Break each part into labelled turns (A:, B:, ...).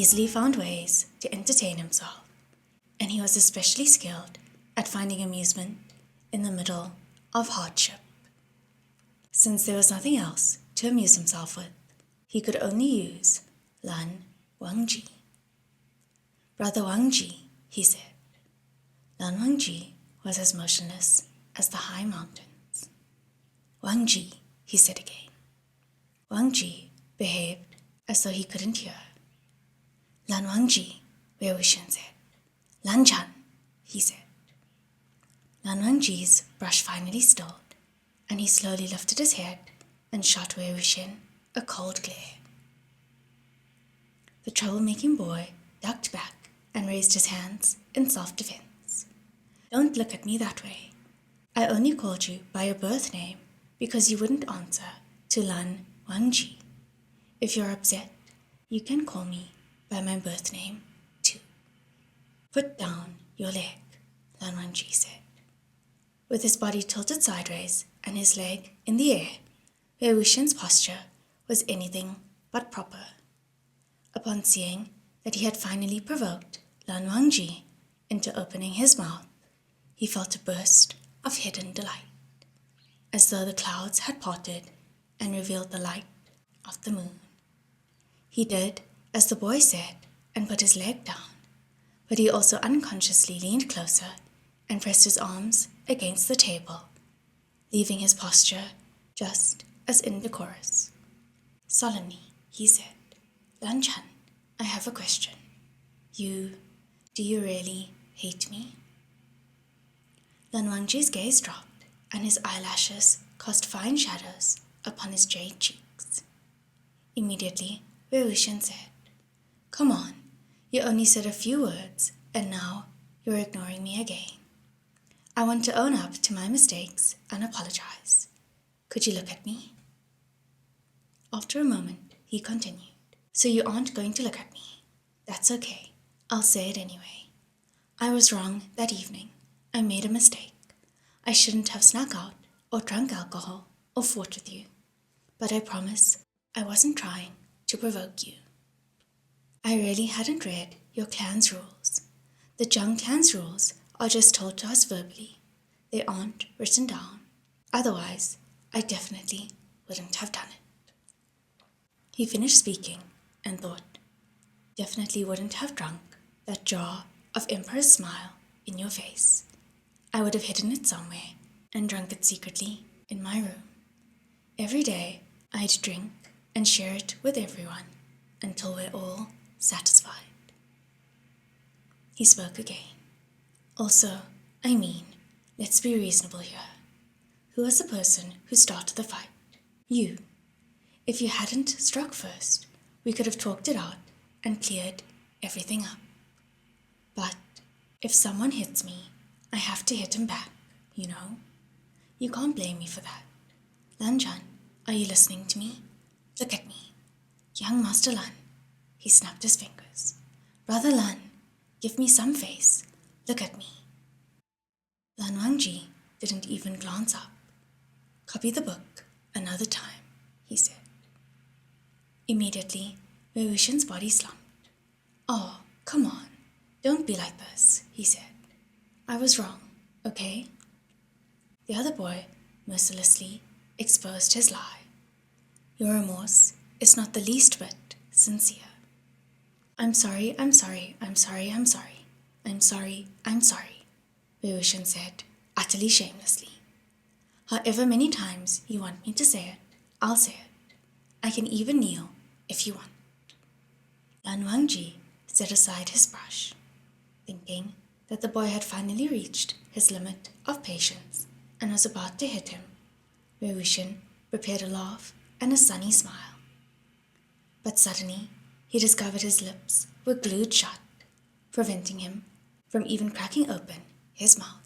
A: easily found ways to entertain himself, and he was especially skilled at finding amusement in the middle of hardship. Since there was nothing else to amuse himself with, he could only use Lan Wangji. "Brother Wangji," he said. Lan Wangji was as motionless as the high mountains. "Wangji," he said again. Wangji behaved as though he couldn't hear. "Lan Wangji," Wei Wuxian said. "Lan Chan," he said. Lan Wangji's brush finally stalled, and he slowly lifted his head and shot Wei Wuxian a cold glare. The troublemaking boy ducked back and raised his hands in self-defense. "Don't look at me that way. I only called you by your birth name because you wouldn't answer to Lan Wangji. If you're upset, you can call me by my birth name too." "Put down your leg," Lan Wangji said. With his body tilted sideways and his leg in the air, Wei Wuxian's posture was anything but proper. Upon seeing that he had finally provoked Lan Wangji into opening his mouth, he felt a burst of hidden delight, as though the clouds had parted and revealed the light of the moon. He did as the boy said and put his leg down, but he also unconsciously leaned closer and pressed his arms against the table, leaving his posture just as indecorous. Solemnly, he said, "Lan Chan, I have a question. Do you really hate me?" Lan Wangji's gaze dropped, and his eyelashes cast fine shadows upon his jade cheeks. Immediately, Wei Wuxian said, "Come on, you only said a few words, and now you're ignoring me again. I want to own up to my mistakes and apologize. Could you look at me?" After a moment, he continued, "So you aren't going to look at me. That's okay. I'll say it anyway. I was wrong that evening. I made a mistake. I shouldn't have snuck out or drunk alcohol or fought with you. But I promise I wasn't trying to provoke you. I really hadn't read your clan's rules. The Zhang clan's rules are just told to us verbally. They aren't written down. Otherwise, I definitely wouldn't have done it." He finished speaking and thought, "Definitely wouldn't have drunk that jar of Emperor's Smile in your face. I would have hidden it somewhere and drunk it secretly in my room. Every day, I'd drink and share it with everyone until we're all satisfied." He spoke again. "Also, let's be reasonable here. Who was the person who started the fight? You. If you hadn't struck first, we could have talked it out and cleared everything up. But if someone hits me, I have to hit him back, you know? You can't blame me for that. Lan Chan, are you listening to me? Look at me. Young Master Lan." He snapped his fingers. "Brother Lan, give me some face. Look at me." Lan Wangji didn't even glance up. "Copy the book another time," he said. Immediately, Wei Wuxian's body slumped. "Oh, come on. Don't be like this," he said. "I was wrong, okay?" The other boy mercilessly exposed his lie. "Your remorse is not the least bit sincere." I'm sorry, Wei Wuxian said, utterly shamelessly. "However many times you want me to say it, I'll say it. I can even kneel if you want." Lan Wangji set aside his brush, thinking that the boy had finally reached his limit of patience and was about to hit him. Wei Wuxian prepared a laugh and a sunny smile. But suddenly, he discovered his lips were glued shut, preventing him from even cracking open his mouth.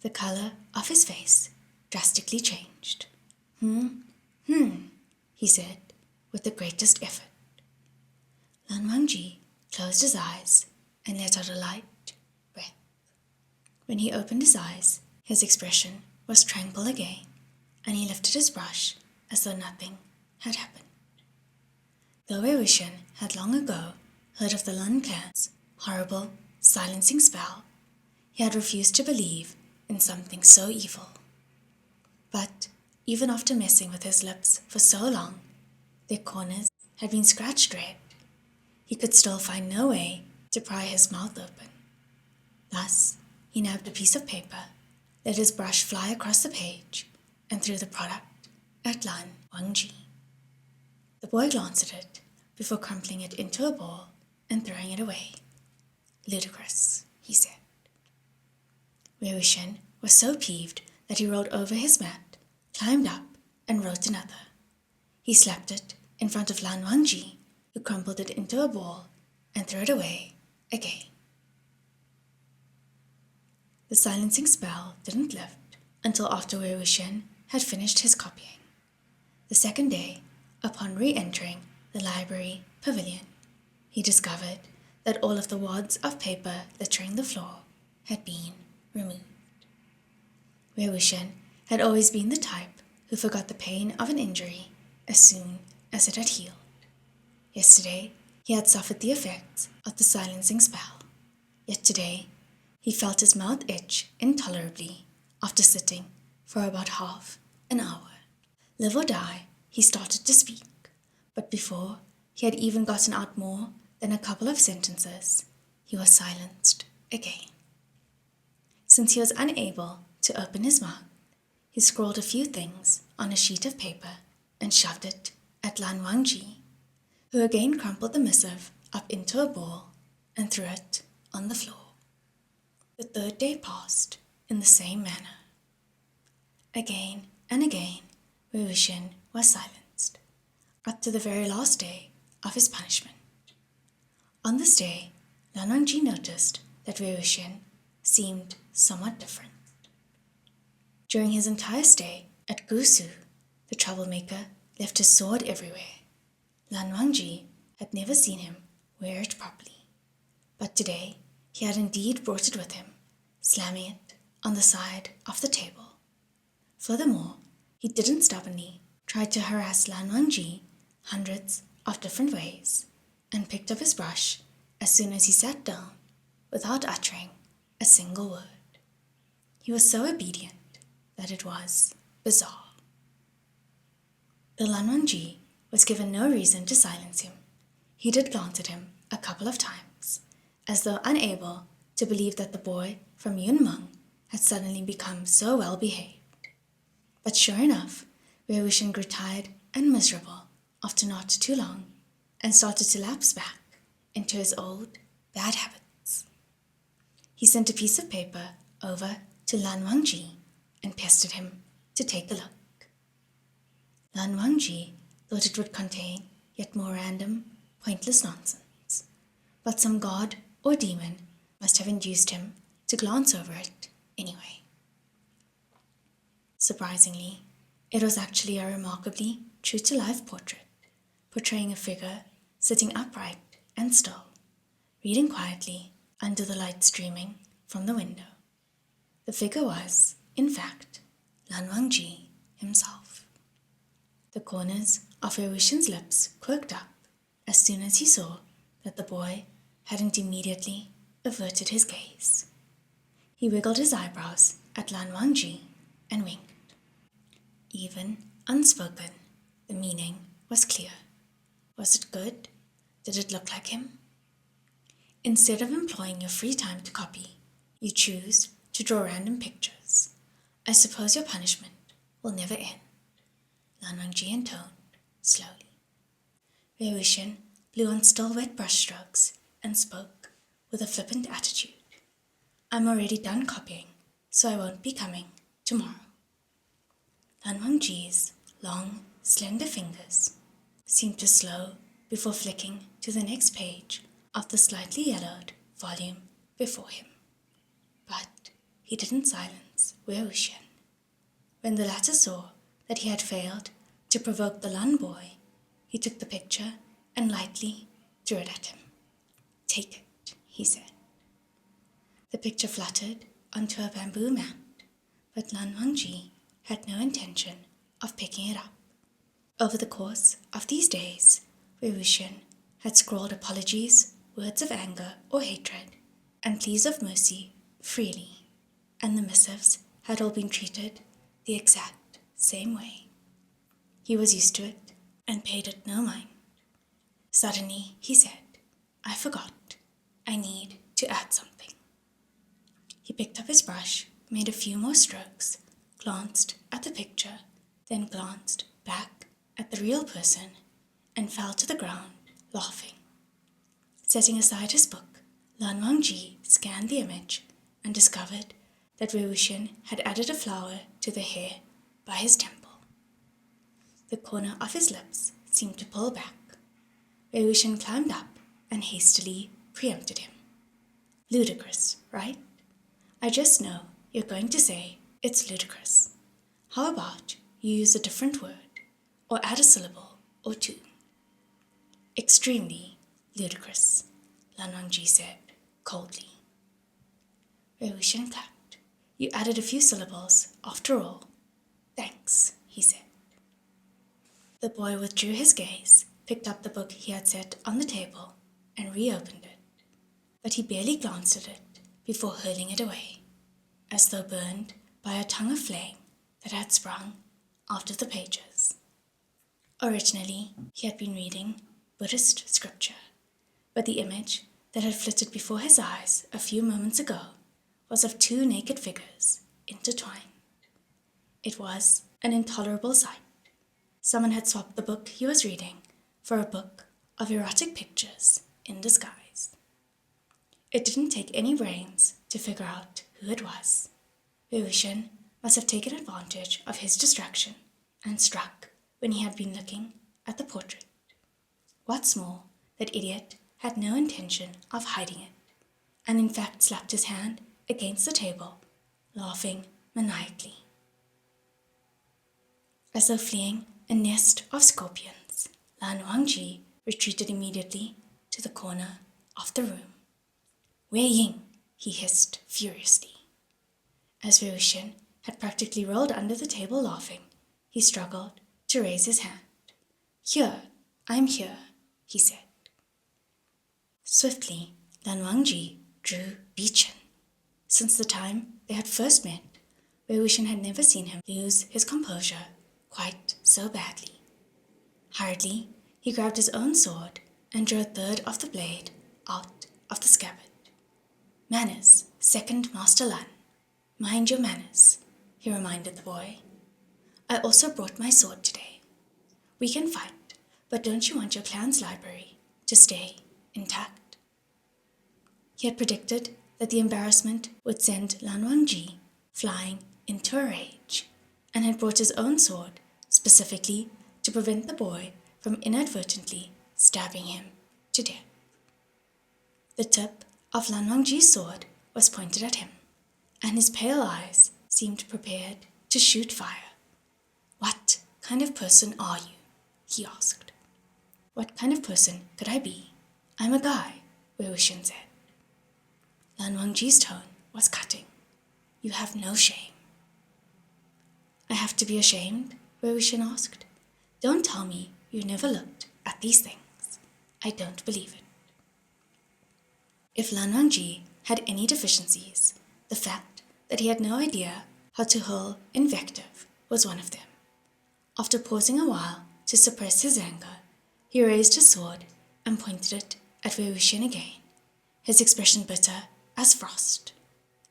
A: The color of his face drastically changed. He said with the greatest effort. Lan Wangji closed his eyes and let out a light breath. When he opened his eyes, his expression was tranquil again, and he lifted his brush as though nothing had happened. Though Wei Wuxian had long ago heard of the Lun clan's horrible, silencing spell, he had refused to believe in something so evil. But even after messing with his lips for so long, their corners had been scratched red. He could still find no way to pry his mouth open. Thus, he nabbed a piece of paper, let his brush fly across the page, and threw the product at Lan Wangji. The boy glanced at it before crumpling it into a ball and throwing it away. Ludicrous, he said. Wei Wuxian was so peeved that he rolled over his mat, climbed up, and wrote another. He slapped it in front of Lan Wangji, who crumpled it into a ball and threw it away again. The silencing spell didn't lift until after Wei Wuxian had finished his copying. The second day, upon re-entering the library pavilion, he discovered that all of the wads of paper littering the floor had been removed. Wei Wuxian had always been the type who forgot the pain of an injury as soon as it had healed. Yesterday, he had suffered the effects of the silencing spell, yet today he felt his mouth itch intolerably after sitting for about half an hour. Live or die, he started to speak, but before he had even gotten out more than a couple of sentences, he was silenced again. Since he was unable to open his mouth, he scrawled a few things on a sheet of paper and shoved it at Lan Wangji, who again crumpled the missive up into a ball and threw it on the floor. The third day passed in the same manner. Again and again, Wei Wuxian was silenced, up to the very last day of his punishment. On this day, Lan Wangji noticed that Wei Wuxian seemed somewhat different. During his entire stay at Gusu, the troublemaker left his sword everywhere. Lan Wangji had never seen him wear it properly, but today he had indeed brought it with him, slamming it on the side of the table. Furthermore, he didn't stubbornly try to harass Lan Wangji hundreds of different ways, and picked up his brush as soon as he sat down without uttering a single word. He was so obedient that it was bizarre. Though Lan Wangji was given no reason to silence him, he did glance at him a couple of times, as though unable to believe that the boy from Yunmeng had suddenly become so well behaved. But sure enough, Wei Wuxian grew tired and miserable after not too long, and started to lapse back into his old bad habits. He sent a piece of paper over to Lan Wangji and pestered him to take a look. Lan Wangji thought it would contain yet more random, pointless nonsense, but some god or demon must have induced him to glance over it anyway. Surprisingly, it was actually a remarkably true-to-life portrait, portraying a figure sitting upright and still, reading quietly under the light streaming from the window. The figure was, in fact, Lan Wangji himself. The corners of Wei Wuxian's lips quirked up as soon as he saw that the boy hadn't immediately averted his gaze. He wiggled his eyebrows at Lan Wangji and winked. Even unspoken, the meaning was clear. Was it good? Did it look like him? Instead of employing your free time to copy, you choose to draw random pictures. I suppose your punishment will never end. Lan Wangji intoned slowly. Wei Wuxian blew on still wet brushstrokes and spoke with a flippant attitude. I'm already done copying, so I won't be coming tomorrow. Lan Wangji's long, slender fingers seemed to slow before flicking to the next page of the slightly yellowed volume before him. But he didn't silence Wei Wuxian. When the latter saw that he had failed to provoke the Lun boy, he took the picture and lightly threw it at him. Take it, he said. The picture fluttered onto a bamboo mat, but Lan Wangji had no intention of picking it up. Over the course of these days, where Wuxian had scrawled apologies, words of anger or hatred, and pleas of mercy freely, and the missives had all been treated the exact same way. He was used to it and paid it no mind. Suddenly he said, "I forgot. I need to add something." He picked up his brush, made a few more strokes, glanced at the picture, then glanced back at the real person, and fell to the ground, laughing. Setting aside his book, Lan Wangji scanned the image and discovered that Wei Wuxian had added a flower to the hair by his temple. The corner of his lips seemed to pull back. Wei Wuxian climbed up and hastily preempted him. "Ludicrous, right? I just know you're going to say it's ludicrous. How about you use a different word or add a syllable or two?" "Extremely ludicrous," Lan Wangji said coldly. Wei Wuxian clapped. "You added a few syllables after all. Thanks," he said. The boy withdrew his gaze, picked up the book he had set on the table, and reopened it. But he barely glanced at it before hurling it away, as though burned by a tongue of flame that had sprung out of the pages. Originally, he had been reading Buddhist scripture, but the image that had flitted before his eyes a few moments ago was of two naked figures intertwined. It was an intolerable sight. Someone had swapped the book he was reading for a book of erotic pictures in disguise. It didn't take any brains to figure out who it was. Wei Wuxian must have taken advantage of his distraction and struck when he had been looking at the portrait. What's more, that idiot had no intention of hiding it, and in fact slapped his hand against the table, laughing maniacally. As though fleeing a nest of scorpions, Lan Wangji retreated immediately to the corner of the room. "Wei Ying," he hissed furiously. As Wei Wuxian had practically rolled under the table laughing, he struggled to raise his hand. "Here, I'm here," he said. Swiftly, Lan Wangji drew beechen. Since the time they had first met, Wei Wuxian had never seen him lose his composure quite so badly. Hurriedly, he grabbed his own sword and drew a third of the blade out of the scabbard. "Manners, second Master Lan. Mind your manners," he reminded the boy. "I also brought my sword today. We can fight, but don't you want your clan's library to stay intact?" He had predicted that the embarrassment would send Lan Wangji flying into a rage, and had brought his own sword specifically to prevent the boy from inadvertently stabbing him to death. The tip of Lan Wangji's sword was pointed at him, and his pale eyes seemed prepared to shoot fire. "What kind of person are you?" he asked. "What kind of person could I be? I'm a guy," Wei Wuxian said. Lan Wangji's tone was cutting. "You have no shame." "I have to be ashamed?" Wei Wuxian asked. "Don't tell me you never looked at these things. I don't believe it." If Lan Wangji had any deficiencies, the fact that he had no idea how to hurl invective was one of them. After pausing a while to suppress his anger, he raised his sword and pointed it at Wei Wuxian again, his expression bitter as frost.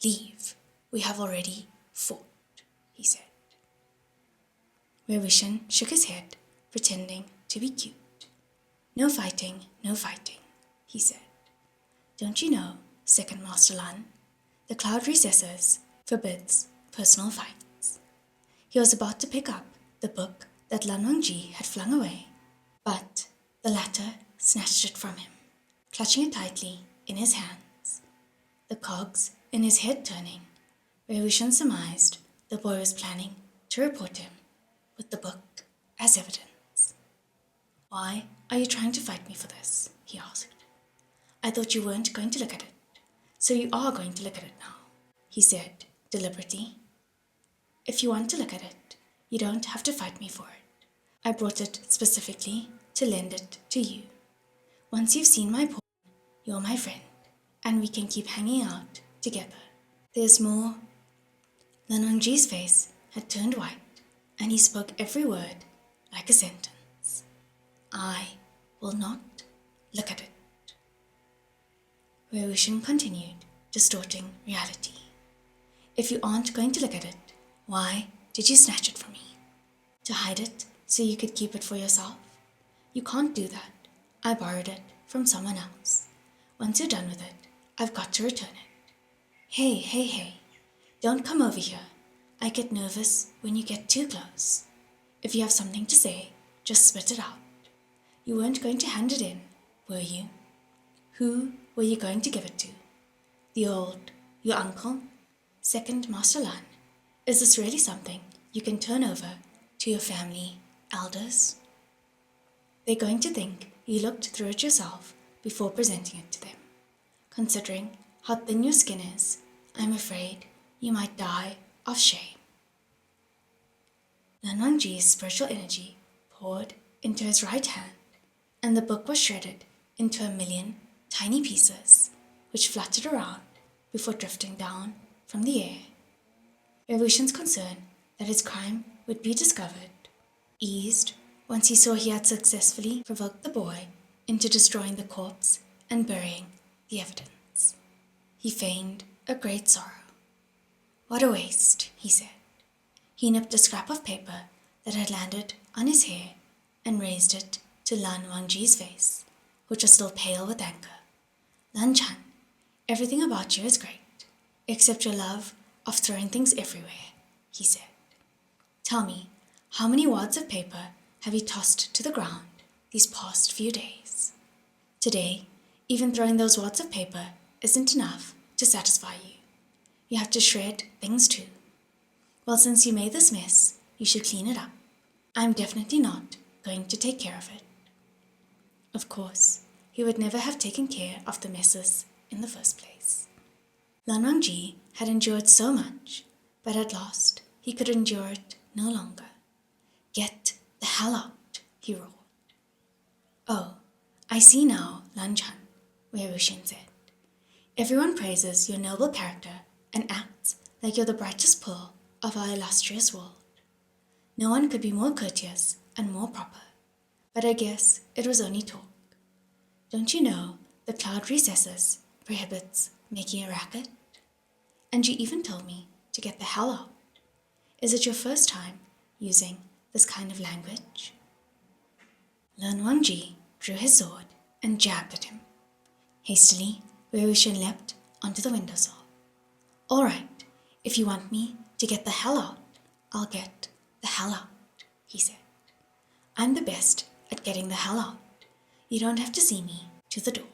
A: "Leave. We have already fought," he said. Wei Wuxian shook his head, pretending to be cute. No fighting, he said. "Don't you know, second Master Lan, the cloud recesses forbids personal fights." He was about to pick up the book that Lan Wangji had flung away, but the latter snatched it from him, clutching it tightly in his hands. The cogs in his head turning, Wei Wuxian surmised the boy was planning to report him with the book as evidence. "Why are you trying to fight me for this?" he asked. "I thought you weren't going to look at it, so you are going to look at it now," he said deliberately. "If you want to look at it, you don't have to fight me for it. I brought it specifically to lend it to you. Once you've seen my pawn, you're my friend, and we can keep hanging out together. There's more. Lan Wangji's face had turned white, and he spoke every word like a sentence. I will not look at it. Wei Wuxian continued, distorting reality. If you aren't going to look at it, why did you snatch it from me? To hide it so you could keep it for yourself? You can't do that. I borrowed it from someone else. Once you're done with it, I've got to return it. Hey. Don't come over here. I get nervous when you get too close. If you have something to say, just spit it out. You weren't going to hand it in, were you? Who were you going to give it to? Your uncle? Second Master Lan? Is this really something you can turn over to your family elders? They're going to think you looked through it yourself before presenting it to them. Considering how thin your skin is, I'm afraid you might die of shame. Lan Wangji's spiritual energy poured into his right hand, and the book was shredded into 1,000,000 tiny pieces, which fluttered around before drifting down from the air. Wei Wuxian's concern that his crime would be discovered eased once he saw he had successfully provoked the boy into destroying the corpse and burying the evidence. He feigned a great sorrow. What a waste, he said. He nipped a scrap of paper that had landed on his hair and raised it to Lan Wangji's face, which was still pale with anger. Lan Chan, everything about you is great, except your love of throwing things everywhere, he said. Tell me, how many wads of paper have you tossed to the ground these past few days? Today, even throwing those wads of paper isn't enough to satisfy you. You have to shred things too. Well, since you made this mess, you should clean it up. I'm definitely not going to take care of it. Of course, he would never have taken care of the messes in the first place. Lan Wangji had endured so much, but at last he could endure it no longer. Get the hell out, he roared. Oh, I see now, Lan Chan, Wei Wuxian said. Everyone praises your noble character and acts like you're the brightest pearl of our illustrious world. No one could be more courteous and more proper, but I guess it was only talk. Don't you know the cloud recesses prohibits making a racket? And you even told me to get the hell out. Is it your first time using this kind of language? Lan Wangji drew his sword and jabbed at him. Hastily, Wei Wuxian leapt onto the windowsill. All right, if you want me to get the hell out, I'll get the hell out, he said. I'm the best at getting the hell out. You don't have to see me to the door.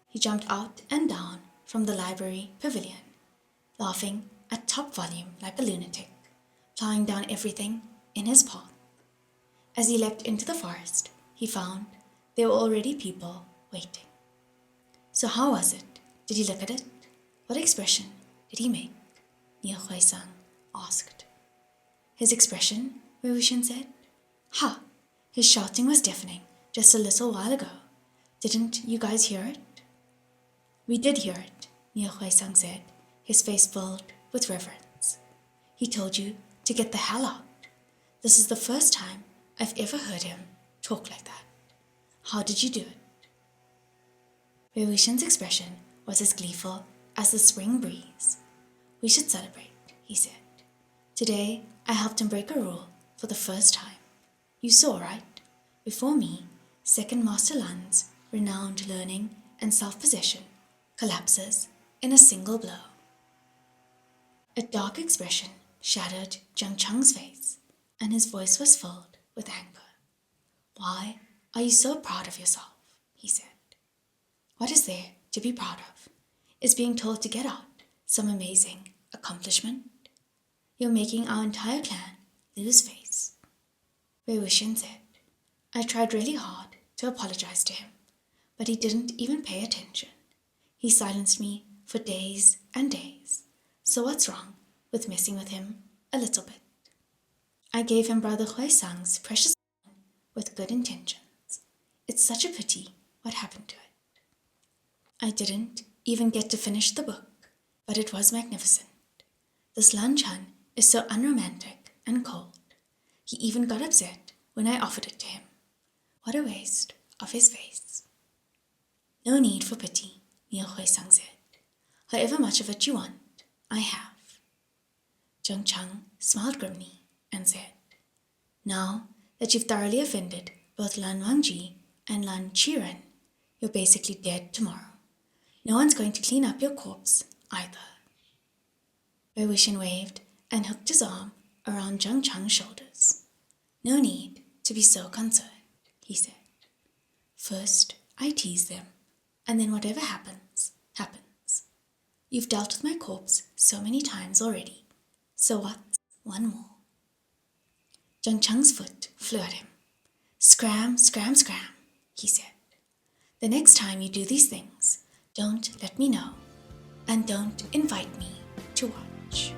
A: He jumped out and down from the library pavilion, laughing at top volume like a lunatic, plowing down everything in his path. As he leapt into the forest, he found there were already people waiting. So how was it? Did he look at it? What expression did he make? Nie Huaisang asked. His expression, Wei Wuxian said. Ha! His shouting was deafening just a little while ago. Didn't you guys hear it? We did hear it, Nie Huaisang said, his face filled with reverence. He told you to get the hell out. This is the first time I've ever heard him talk like that. How did you do it? Wei Wuxian's expression was as gleeful as the spring breeze. We should celebrate, he said. Today, I helped him break a rule for the first time. You saw, right? Before me, Second Master Lan's renowned learning and self-possession collapses in a single blow. A dark expression shadowed Jiang Cheng's face, and his voice was filled with anger. Why are you so proud of yourself? He said. What is there to be proud of? Is being told to get out some amazing accomplishment? You're making our entire clan lose face. Wei Wuxian said. I tried really hard to apologize to him, but he didn't even pay attention. He silenced me for days and days. So what's wrong with messing with him a little bit? I gave him Brother Huaisang's precious with good intentions. It's such a pity what happened to it. I didn't even get to finish the book, but it was magnificent. This Lan Chan is so unromantic and cold. He even got upset when I offered it to him. What a waste of his face. No need for pity, Niel Huisang said. However much of it you want, I have. Zheng Chang smiled grimly and said, now that you've thoroughly offended both Lan Wangji and Lan Qiren, you're basically dead tomorrow. No one's going to clean up your corpse either. Wei Wuxian waved and hooked his arm around Zheng Chang's shoulders. No need to be so concerned, he said. First, I tease them, and then whatever happens, happens. You've dealt with my corpse so many times already, so what's one more? Zheng Chang's foot flew at him. Scram, scram, scram, he said. The next time you do these things, don't let me know, and don't invite me to watch.